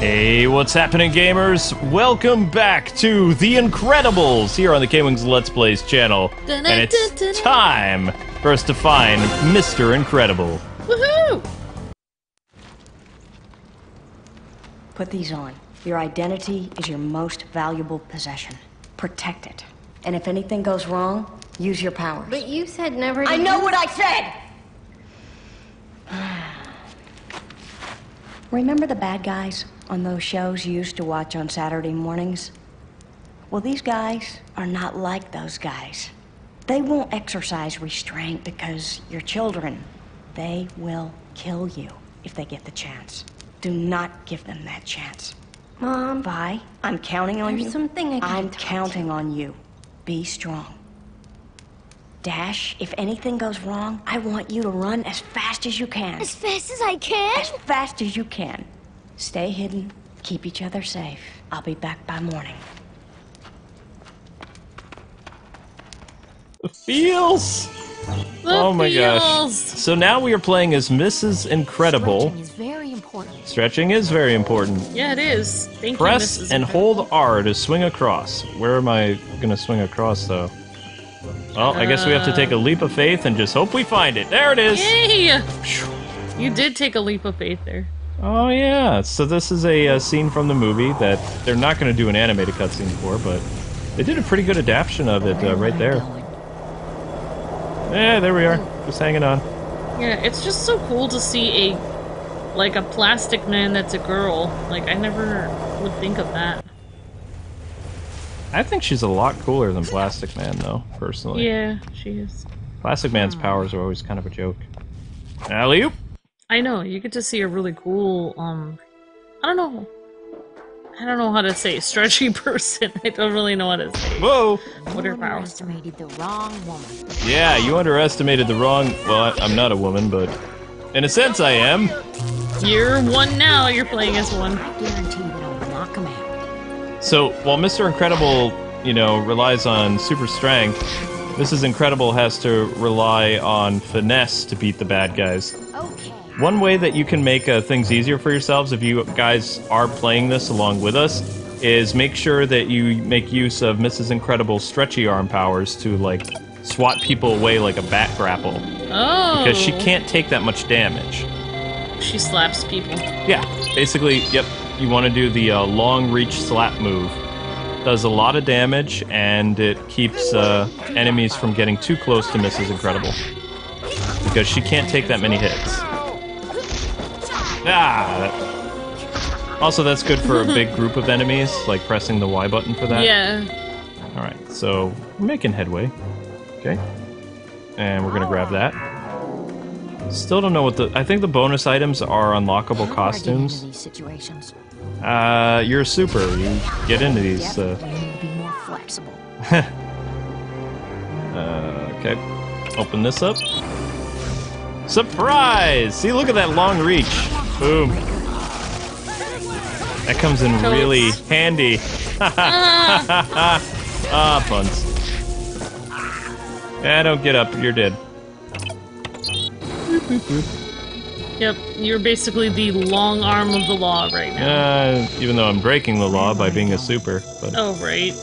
Hey, what's happening, gamers? Welcome back to The Incredibles here on the KwingsLetsPlays channel. And it's time for us to find Mr. Incredible. Woohoo! Put these on. Your identity is your most valuable possession. Protect it. And if anything goes wrong, use your powers. But you said never to I know what I said! Remember the bad guys on those shows you used to watch on Saturday mornings? Well, these guys are not like those guys. They won't exercise restraint because you're children. They will kill you if they get the chance. Do not give them that chance. Mom, Vi, I'm counting on you. there's something I I'm counting on you. Be strong. Dash, if anything goes wrong, I want you to run as fast as you can. As fast as I can? As fast as you can. Stay hidden. Keep each other safe. I'll be back by morning. The feels! Oh my gosh. So now we are playing as Mrs. Incredible. Stretching is very important. Stretching is very important. Yeah, it is. Thank you, Press Mrs. and Incredible. hold R to swing across. Where am I gonna swing across, though? Well, I guess we have to take a leap of faith and just hope we find it. There it is! Yay! You did take a leap of faith there. Oh yeah, so this is a scene from the movie that they're not going to do an animated cutscene for, but they did a pretty good adaptation of it right there. Yeah, there we are, just hanging on. Yeah, it's just so cool to see a plastic man that's a girl. Like, I never would think of that. I think she's a lot cooler than Plastic Man, though, personally. Yeah, she is. Plastic Man's powers are always kind of a joke. Alley-oop! I know, you get to see a really cool, I don't know how to say stretchy person. I don't really know how to say. Whoa! What are You powers? underestimated the wrong woman. Yeah, you underestimated the wrong... Well, I'm not a woman, but... In a sense, I am. You're one now, you're playing as one. I guarantee that I'll knock him out. So, while Mr. Incredible, you know, relies on super strength, Mrs. Incredible has to rely on finesse to beat the bad guys. Okay. One way that you can make things easier for yourselves, if you guys are playing this along with us, is make sure that you make use of Mrs. Incredible's stretchy arm powers to, like, swat people away like a bat grapple. Oh! Because she can't take that much damage. She slaps people. Yeah, basically, yep. You want to do the long reach slap move. Does a lot of damage, and it keeps enemies from getting too close to Mrs. Incredible. Because she can't take that many hits. Also, that's good for a big group of enemies, like pressing the Y button for that. Yeah. Alright, so we're making headway. Okay. And we're gonna grab that. Still don't know what the... I think the bonus items are unlockable costumes. These situations. You're a super. You get into these. Definitely need to be more flexible. Okay. Open this up. Surprise! See, look at that long reach. Boom. That comes in really handy. Ah, puns. Yeah, don't get up. You're dead. Boop, boop, boop. Yep, you're basically the long arm of the law right now. Even though I'm breaking the law by being a super. But Oh, right.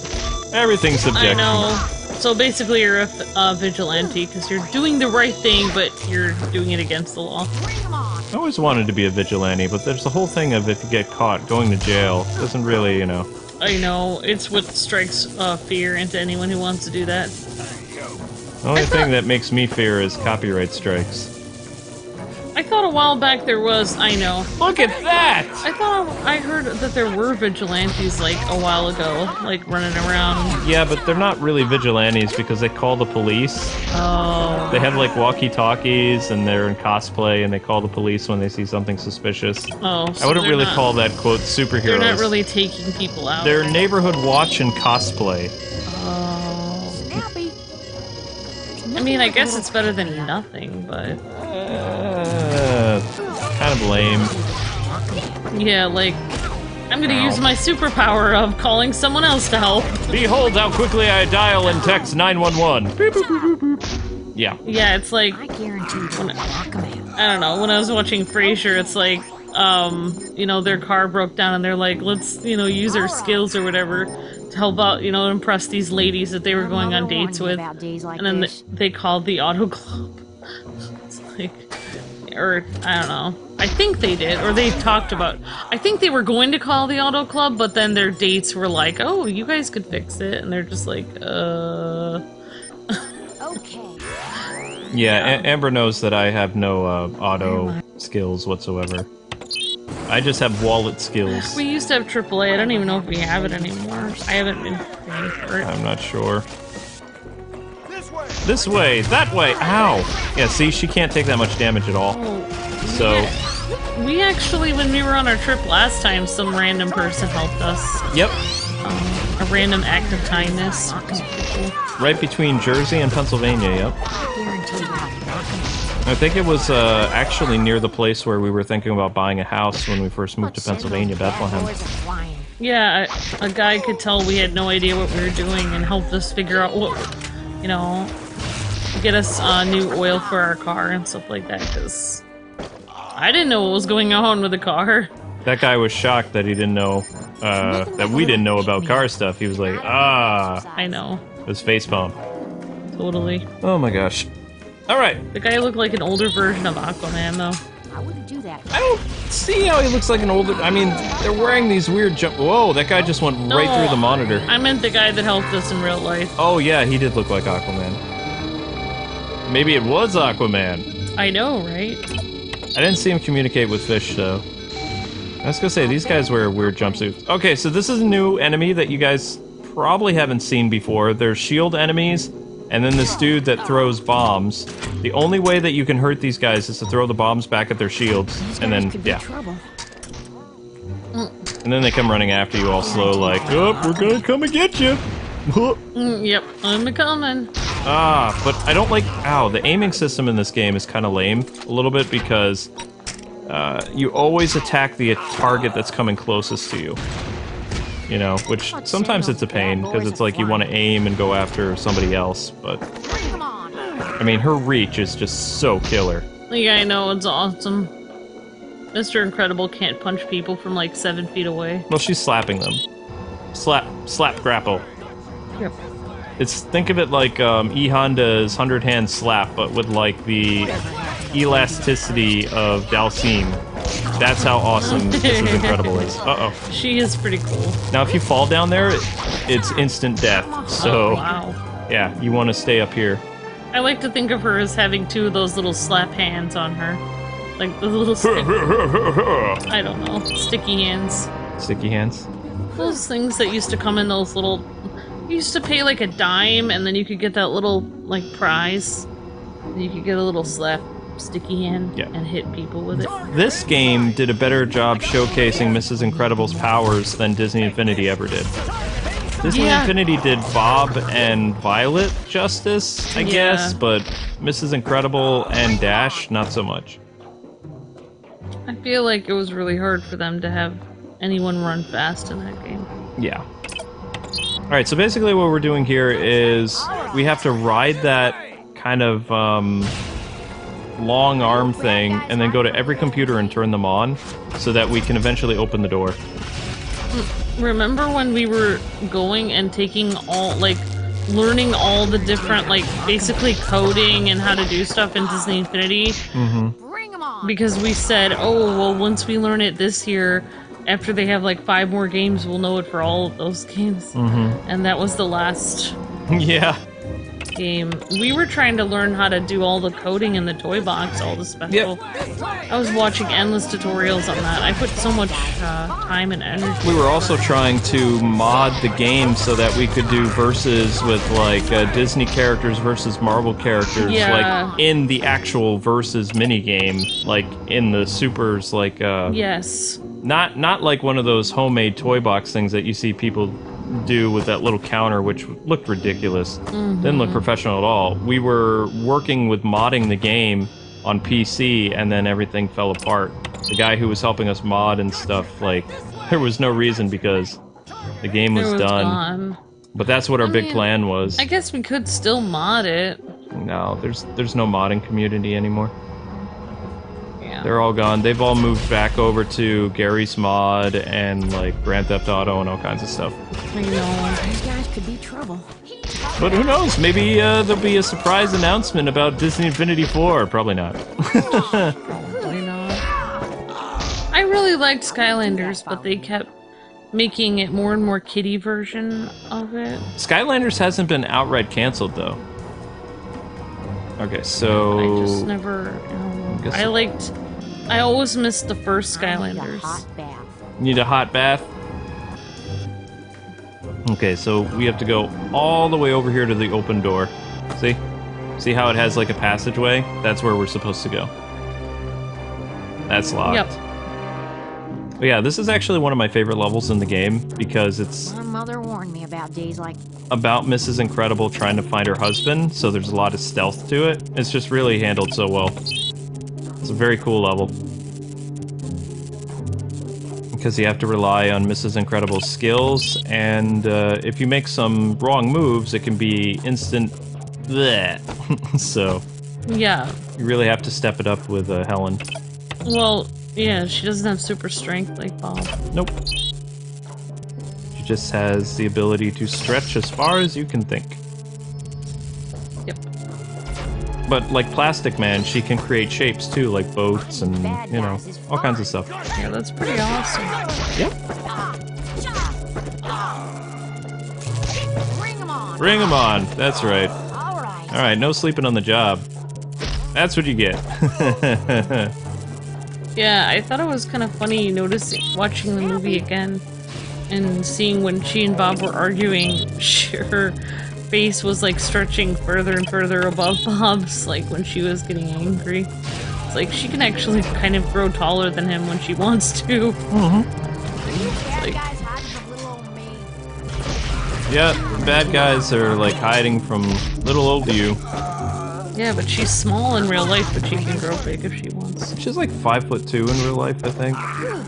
everything's I subjective. know. So basically you're a vigilante, because you're doing the right thing, but you're doing it against the law. I always wanted to be a vigilante, but there's the whole thing of if you get caught, going to jail doesn't really, you know... I know, it's what strikes fear into anyone who wants to do that. The only thing that makes me fear is copyright strikes. I thought a while back there was, I know. Look at that! I thought I heard that there were vigilantes, like, a while ago, like, running around. Yeah, but they're not really vigilantes because they call the police. Oh. They have, like, walkie-talkies, and they're in cosplay, and they call the police when they see something suspicious. Oh, so I wouldn't they're really not- call that, quote, superheroes. They're not really taking people out. They're neighborhood watch and cosplay. Oh. Snappy. I mean, I guess it's better than nothing, but... Kind of lame. Yeah, like... I'm gonna use my superpower of calling someone else to help. Behold how quickly I dial and text 911. Beep, boop, boop, boop, boop. Yeah. Yeah, it's like... I guarantee that I'll knock him out. I don't know, when I was watching Frasier, it's like... you know, their car broke down and they're like, let's, you know, use our skills or whatever to help out, you know, impress these ladies that they were going on dates with. And then they called the auto club. It's like, or I don't know. I think they did, or they talked about. I think they were going to call the auto club, but then their dates were like, "Oh, you guys could fix it," and they're just like, Okay. Yeah, Amber knows that I have no auto skills whatsoever. I just have wallet skills. We used to have AAA. I don't even know if we have it anymore. I haven't been paying for it. I'm not sure. This way, that way, ow! Yeah, see, she can't take that much damage at all. Oh, So, we actually, when we were on our trip last time, some random person helped us. yep, A random act of kindness. It was pretty cool. right between Jersey and Pennsylvania, yep. I think it was actually near the place where we were thinking about buying a house when we first moved to Pennsylvania, Bethlehem. Yeah, a guy could tell we had no idea what we were doing and helped us figure out what, you know, get us new oil for our car and stuff like that, because I didn't know what was going on with the car. That guy was shocked that he didn't know, that we didn't know about car stuff. He was like, ah. I know. His facepalm. Totally. Oh my gosh. Alright. The guy looked like an older version of Aquaman, though. I wouldn't do that. I don't see how he looks like an older... I mean, they're wearing these weird jump... Whoa, that guy just went right through the monitor. I meant the guy that helped us in real life. Oh yeah, he did look like Aquaman. Maybe it was Aquaman. I know, right? I didn't see him communicate with fish, though. I was gonna say, these guys wear weird jumpsuits. Okay, so this is a new enemy that you guys probably haven't seen before. There's shield enemies, and then this dude that throws bombs. The only way that you can hurt these guys is to throw the bombs back at their shields, and then, yeah. And then they come running after you all slow, like, oh, we're gonna come and get you! Yep, I'm coming. Ah, but I don't like... Ow, the aiming system in this game is kind of lame a little bit because you always attack the target that's coming closest to you. You know, which sometimes it's a pain because it's like you want to aim and go after somebody else, but... I mean, her reach is just so killer. Yeah, I know, it's awesome. Mr. Incredible can't punch people from like 7 feet away. Well, she's slapping them. Slap, grapple. Yep. Think of it like E Honda's 100-hand slap, but with like the elasticity of Dalcine. That's how awesome Mrs. Incredible is. Uh-oh. She is pretty cool. Now, if you fall down there, it's instant death. So, oh, wow. Yeah, you want to stay up here. I like to think of her as having 2 of those little slap hands on her. Like the little I don't know, sticky hands. Sticky hands? Those things that used to come in those little... You used to pay like a dime, and then you could get that little, like, prize. And you could get a little slap sticky hand and hit people with it. This game did a better job showcasing Mrs. Incredible's powers than Disney Infinity ever did. Disney Infinity did Bob and Violet justice, I guess, but Mrs. Incredible and Dash, not so much. I feel like it was really hard for them to have anyone run fast in that game. Yeah. Alright, so basically what we're doing here is we have to ride that kind of long arm thing and then go to every computer and turn them on so that we can eventually open the door. Remember when we were going and taking all, like, learning all the different, like, basically coding and how to do stuff in Disney Infinity? Mm-hmm. Because we said, oh, well, once we learn it this year, after they have, like, 5 more games, we'll know it for all of those games. Mm-hmm. And that was the last... Yeah. Game. We were trying to learn how to do all the coding in the toy box, all the special. I was watching endless tutorials on that. I put so much time and energy. We were also trying to mod the game so that we could do versus with like Disney characters versus Marvel characters, like in the actual versus minigame, like in the supers, like yes. Not like one of those homemade toy box things that you see people do with that little counter, which looked ridiculous. Didn't look professional at all. We were working with modding the game on PC, and then everything fell apart. The guy who was helping us mod and stuff, like, there was no reason because the game was done. But that's what our big plan was. I guess we could still mod it. No, there's no modding community anymore. Yeah. They're all gone. They've all moved back over to Gary's Mod and like Grand Theft Auto and all kinds of stuff. I know. These guys could be trouble. But who knows? Maybe there'll be a surprise announcement about Disney Infinity 4. Probably not. Probably not. I really liked Skylanders, but they kept making it more and more kiddie version of it. Skylanders hasn't been outright canceled though. Okay, so I just never. I always missed the first Skylanders. Need a hot bath? Okay, so we have to go all the way over here to the open door. See? See how it has like a passageway? That's where we're supposed to go. That's locked. Yep. But yeah, this is actually one of my favorite levels in the game because it's My mother warned me about days like about Mrs. Incredible trying to find her husband, so there's a lot of stealth to it. It's just really handled so well. It's a very cool level. Because you have to rely on Mrs. Incredible's skills, and if you make some wrong moves, it can be instant bleh. So, Yeah. you really have to step it up with Helen. Well, yeah, she doesn't have super strength like Bob. Nope. She just has the ability to stretch as far as you can think. Yep. But like Plastic Man, she can create shapes too, like boats and, you know, all kinds of stuff. Yeah, that's pretty awesome. Yep. bring them on. Bring 'em on. That's right. All right. All right, no sleeping on the job. That's what you get. Yeah, I thought it was kind of funny watching the movie again and seeing when she and Bob were arguing, her face was like stretching further and further above Bob's, like when she was getting angry. It's like she can actually kind of grow taller than him when she wants to. It's like, Guys hiding from little old me. Yeah, bad guys are like hiding from little old you. yeah, but she's small in real life, but she can grow big if she wants. She's like 5'2" in real life, I think.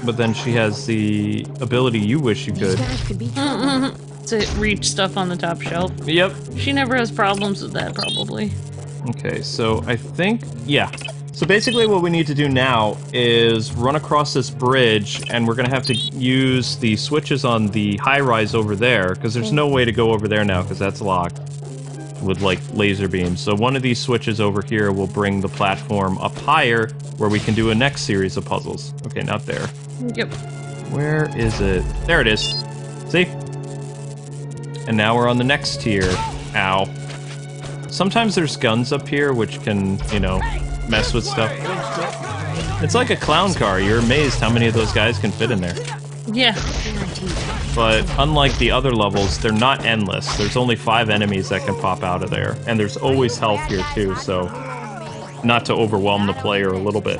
But then she has the ability you wish you These could. guys could be trouble. To reach stuff on the top shelf. Yep. She never has problems with that, probably. Okay, so I think, yeah. So basically what we need to do now is run across this bridge, and we're gonna have to use the switches on the high-rise over there, because there's no way to go over there now, because that's locked with, like, laser beams. So one of these switches over here will bring the platform up higher, where we can do a next series of puzzles. Okay, not there. Yep. Where is it? There it is. See? And now we're on the next tier. Ow. Sometimes there's guns up here which can, you know, mess with stuff. It's like a clown car. You're amazed how many of those guys can fit in there. Yeah. But unlike the other levels, they're not endless. There's only 5 enemies that can pop out of there. And there's always health here too, so not to overwhelm the player a little bit.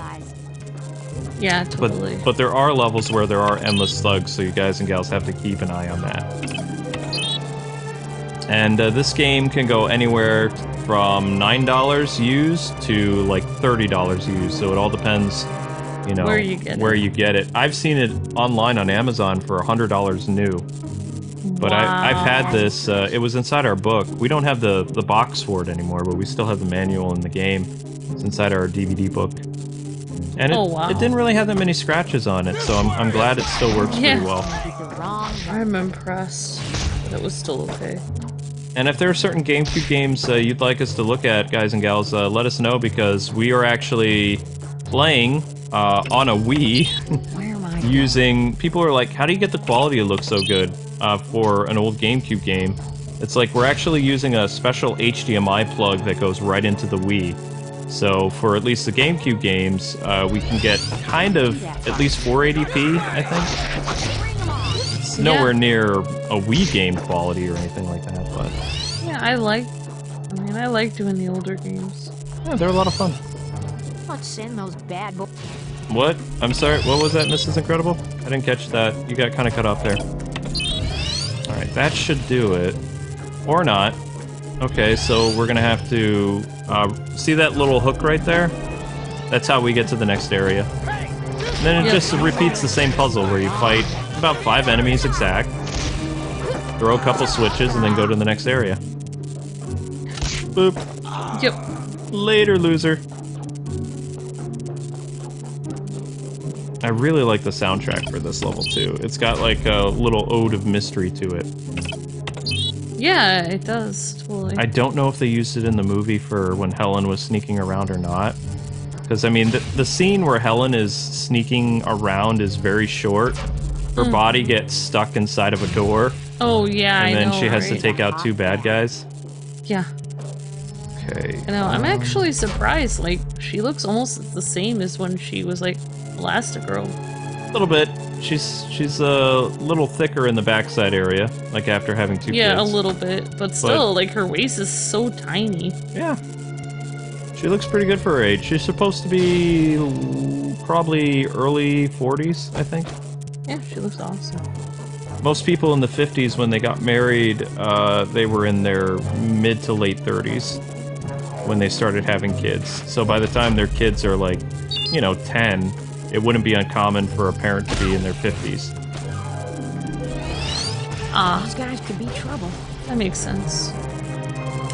Yeah, totally. But there are levels where there are endless thugs, so you guys and gals have to keep an eye on that. And this game can go anywhere from $9 used to like $30 used, so it all depends, you know, Where you get it. I've seen it online on Amazon for $100 new. But I've had this, it was inside our book. We don't have the box for it anymore, but we still have the manual in the game. It's inside our DVD book. And it didn't really have that many scratches on it, so I'm glad it still works pretty well. I'm impressed that it was still okay. And if there are certain GameCube games you'd like us to look at, guys and gals, let us know, because we are actually playing on a Wii using... People are like, how do you get the quality to look so good for an old GameCube game? It's like we're actually using a special HDMI plug that goes right into the Wii. So for at least the GameCube games, we can get kind of at least 480p, I think. It's nowhere near a Wii game quality or anything like that, but... Yeah, I like doing the older games. Yeah, they're a lot of fun. Let's send those bad boys. What? I'm sorry, what was that, Mrs. Incredible? I didn't catch that. You got kind of cut off there. Alright, that should do it. Or not. Okay, so we're gonna have to... see that little hook right there? That's how we get to the next area. And then it just repeats the same puzzle where you fight about 5 enemies exact, throw a couple switches, and then go to the next area. Boop. Yep. Later, loser. I really like the soundtrack for this level too. It's got like a little ode of mystery to it. Yeah, it does, totally. I don't know if they used it in the movie for when Helen was sneaking around or not. Because, I mean, the scene where Helen is sneaking around is very short. Her body gets stuck inside of a door. Oh, yeah, and then I know, she has to right? take out 2 bad guys. Yeah. Okay. I know, I'm actually surprised. Like, she looks almost the same as when she was, like, Elastigirl. A little bit. She's a little thicker in the backside area, like after having 2 kids. Yeah, a little bit. But still, like, her waist is so tiny. Yeah. She looks pretty good for her age. She's supposed to be probably early 40s, I think. Yeah, she looks awesome. Most people in the 50s, when they got married, they were in their mid to late 30s when they started having kids. So by the time their kids are like, you know, 10, it wouldn't be uncommon for a parent to be in their 50s. These guys could be trouble. That makes sense.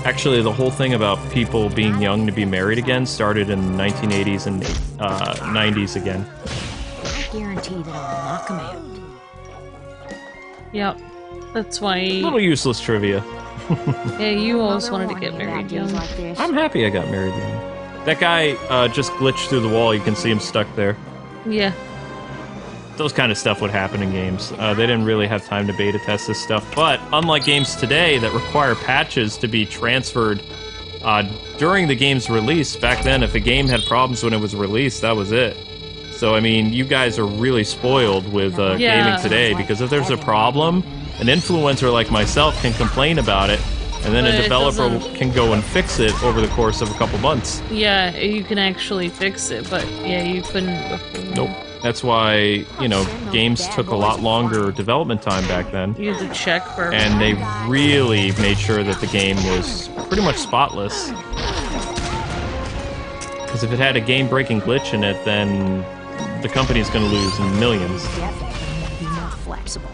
Actually, the whole thing about people being young to be married again started in the 1980s and 90s again. I guarantee that I'll knock them out. Yep. That's why... A little useless trivia. Yeah, you always wanted to get married young. I'm happy I got married young. That guy just glitched through the wall. You can see him stuck there. Yeah. Those kind of stuff would happen in games. They didn't really have time to beta test this stuff, but unlike games today that require patches to be transferred during the game's release, back then if a game had problems when it was released, that was it. So, I mean, you guys are really spoiled with gaming today, because if there's a problem, an influencer like myself can complain about it, and then But a it developer doesn't- can go and fix it over the course of a couple months. Yeah, you can actually fix it, but yeah, you couldn't before. Nope. That's why, you know, games took a lot longer development time back then. You had to check for... And they really made sure that the game was pretty much spotless. Because if it had a game-breaking glitch in it, then the company's going to lose millions. Definitely more flexible.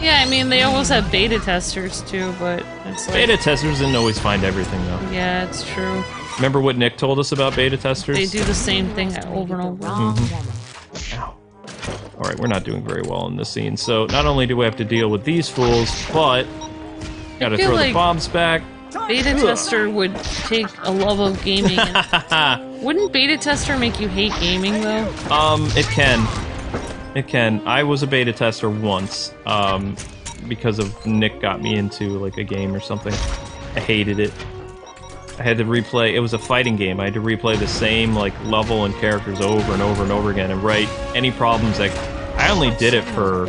Yeah, I mean, they always have beta testers too, but it's like... Beta testers didn't always find everything, though. Yeah, it's true. Remember what Nick told us about beta testers? They do the same thing over and over. Ow. Alright, we're not doing very well in this scene. So, not only do we have to deal with these fools, but... Gotta feel throw the like- bombs back. Beta tester would take a love of gaming. And... Wouldn't beta tester make you hate gaming, though? It can. It can. I was a beta tester once, because of Nick got me into, like, a game or something. I hated it. I had to replay, it was a fighting game, I had to replay the same, like, level and characters over and over and over again, and write any problems that... I only did it for...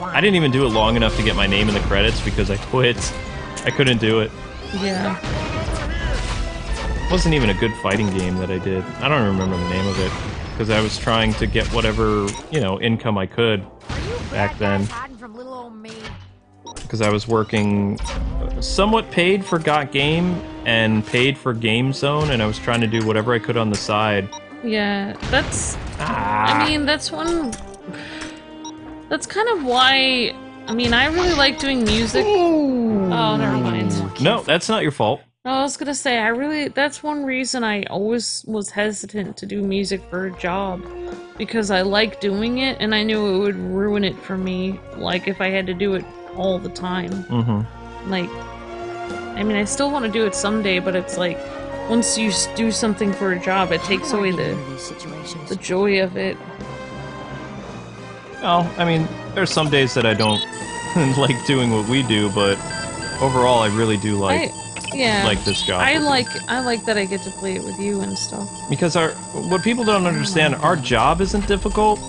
I didn't even do it long enough to get my name in the credits, because I quit. I couldn't do it. Yeah. It wasn't even a good fighting game that I did. I don't remember the name of it, because I was trying to get whatever, you know, income I could back then. Hiding from little old me. Because I was working somewhat paid for Got Game and paid for Game Zone, and I was trying to do whatever I could on the side. Yeah, that's... I mean, that's one... That's kind of why... I mean, I really like doing music. Oh, never mind. No, that's not your fault. No, I was gonna say, that's one reason I always was hesitant to do music for a job. Because I like doing it, and I knew it would ruin it for me, like, if I had to do it all the time. Mm-hmm. Like, I mean, I still want to do it someday, but it's like, once you do something for a job, it takes away the joy of it. Well, I mean, there's some days that I don't like doing what we do, but overall I really do like this job. I like that I get to play it with you and stuff. Because what people don't understand, our job isn't difficult.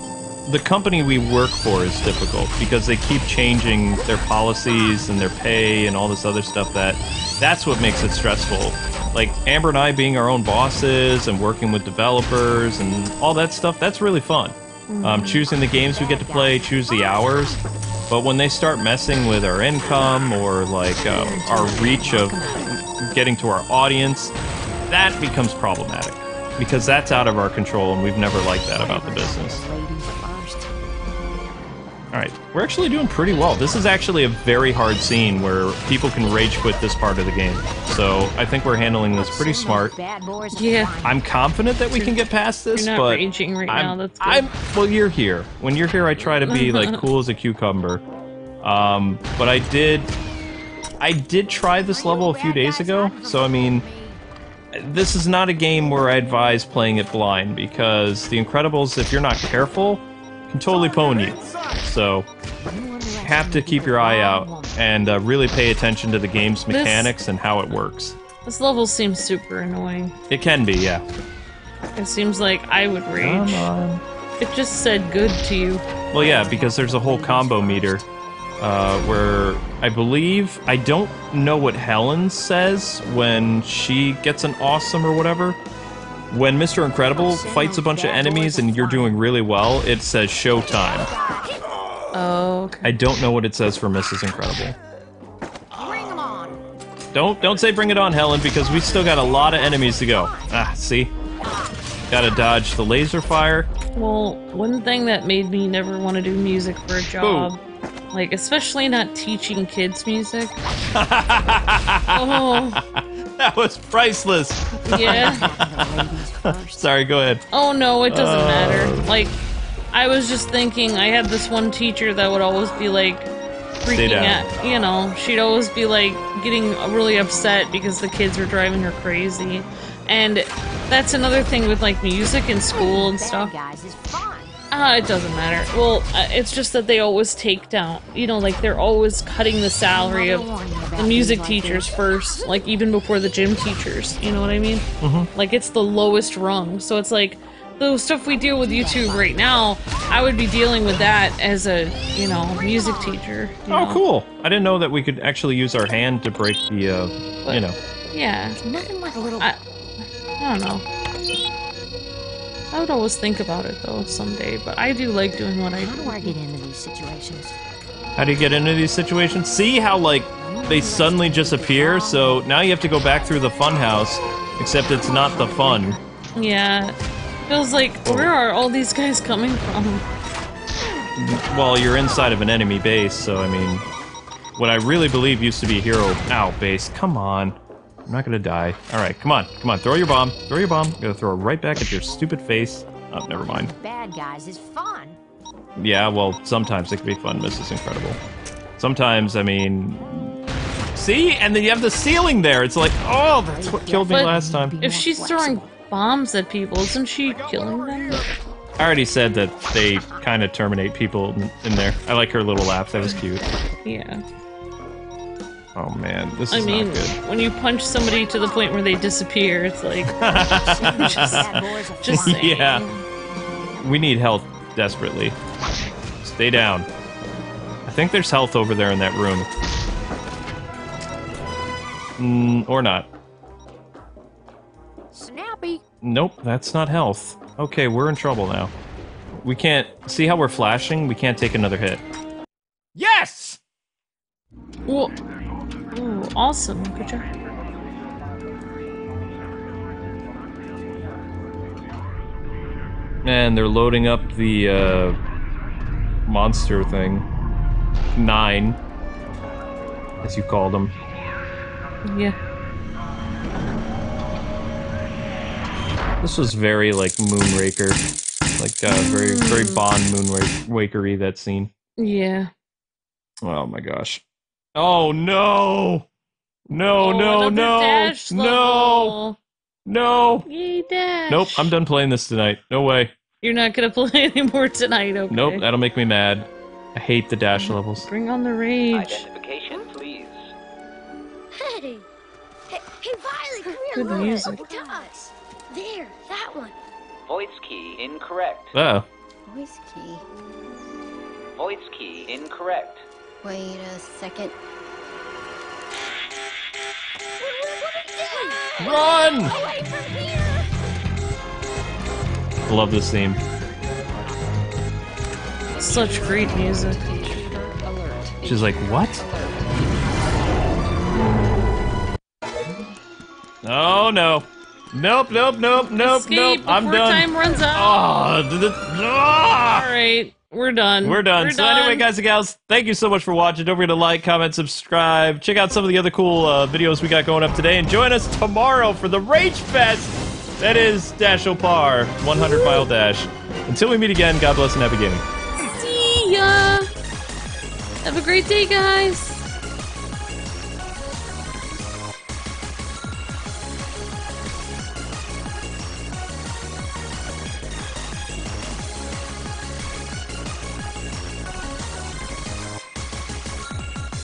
The company we work for is difficult because they keep changing their policies and their pay and all this other stuff. That's what makes it stressful. Like Amber and I being our own bosses and working with developers and all that stuff, that's really fun. Choosing the games we get to play, choose the hours. But when they start messing with our income or like our reach of getting to our audience, that becomes problematic. Because that's out of our control and we've never liked that about the business. Alright, we're actually doing pretty well. This is actually a very hard scene where people can rage quit this part of the game. So I think we're handling this pretty smart. Yeah. I'm confident that we can get past this, You're not but raging right now, that's good. well, you're here. When you're here, I try to be like cool as a cucumber. But I did try this level a few days ago, so I mean, this is not a game where I advise playing it blind, because The Incredibles, if you're not careful, can totally pwn you. So, have to keep your eye out and really pay attention to the game's mechanics and how it works. This level seems super annoying. It can be, yeah. It seems like I would rage. Come on. It just said good to you. Well, yeah, because there's a whole combo meter where I believe, I don't know what Helen says when she gets an awesome or whatever. When Mr. Incredible fights a bunch of enemies and you're doing really well, it says showtime. Oh, okay. I don't know what it says for Mrs. Incredible. Don't say bring it on, Helen, because we still got a lot of enemies to go. Ah, see? Gotta dodge the laser fire. Well, one thing that made me never want to do music for a job, like, especially not teaching kids music. Oh. That was priceless. Yeah. Sorry, go ahead. Oh no, it doesn't matter. Like, I was just thinking, I had this one teacher that would always be like freaking out. You know, she'd always be like getting really upset because the kids were driving her crazy. And that's another thing with like music in school and stuff. It doesn't matter. Well, it's just that they always take down, you know, like they're always cutting the salary of the music teachers first, like even before the gym teachers, you know what I mean? Mm-hmm. Like it's the lowest rung. So it's like, the stuff we deal with YouTube right now, I would be dealing with that as a, you know, music teacher. Oh, cool. I didn't know that we could actually use our hand to break the, you know. Yeah. Nothing like a little... I don't know. I would always think about it, though, someday, but I do like doing what I do. How do I get into these situations? How do you get into these situations? See how, like, they suddenly just appear? So now you have to go back through the fun house, except it's not the fun. Yeah. Feels like, where are all these guys coming from? Well, you're inside of an enemy base, so, I mean, what I really believe used to be a hero... Ow, base. Come on. I'm not gonna die. Alright, come on. Come on, throw your bomb. Throw your bomb. I'm gonna throw it right back at your stupid face. Oh, never mind. Bad guys is fun. Yeah, well, sometimes it can be fun, Mrs. Incredible. Sometimes, I mean... See? And then you have the ceiling there. It's like, oh, that's what killed me last time. If she's throwing bombs at people, isn't she killing them? I already said that they kind of terminate people in there. I like her little laugh. That was cute. Yeah. Oh man, this is not good. When you punch somebody to the point where they disappear, it's like... just saying. Yeah. We need health desperately. Stay down. I think there's health over there in that room. Or not. Snappy. Nope, that's not health. Okay, we're in trouble now. We can't... See how we're flashing? We can't take another hit. Yes! Well... Ooh, awesome. Good job. And they're loading up the, monster thing. 9. As you called them. Yeah. This was very, like, Moonraker. Like, very, very Bond Moonraker-y, that scene. Yeah. Oh my gosh. Oh no! No, no, no! Dash No! level. No! Yay, Dash! Nope, I'm done playing this tonight. No way. You're not gonna play anymore tonight, okay? Nope, that'll make me mad. I hate the dash levels. Bring on the rage. Identification, please. Hey! Hey, Violet, come here, Good look. music. To us. There, that one. Voice key incorrect. Oh. Voice key. Voice key incorrect. Wait a second. Run! Away from here! I love this theme. Such great music. She's like, what? Oh no. Nope, nope, nope, nope, Escape nope. I'm before done. time runs out. Oh, Alright. We're done. We're done. So anyway, guys and gals, thank you so much for watching. Don't forget to like, comment, subscribe. Check out some of the other cool videos we got going up today. And join us tomorrow for the Rage Fest. That is Dash Opar, 100-mile dash. Until we meet again, God bless and happy gaming. See ya. Have a great day, guys.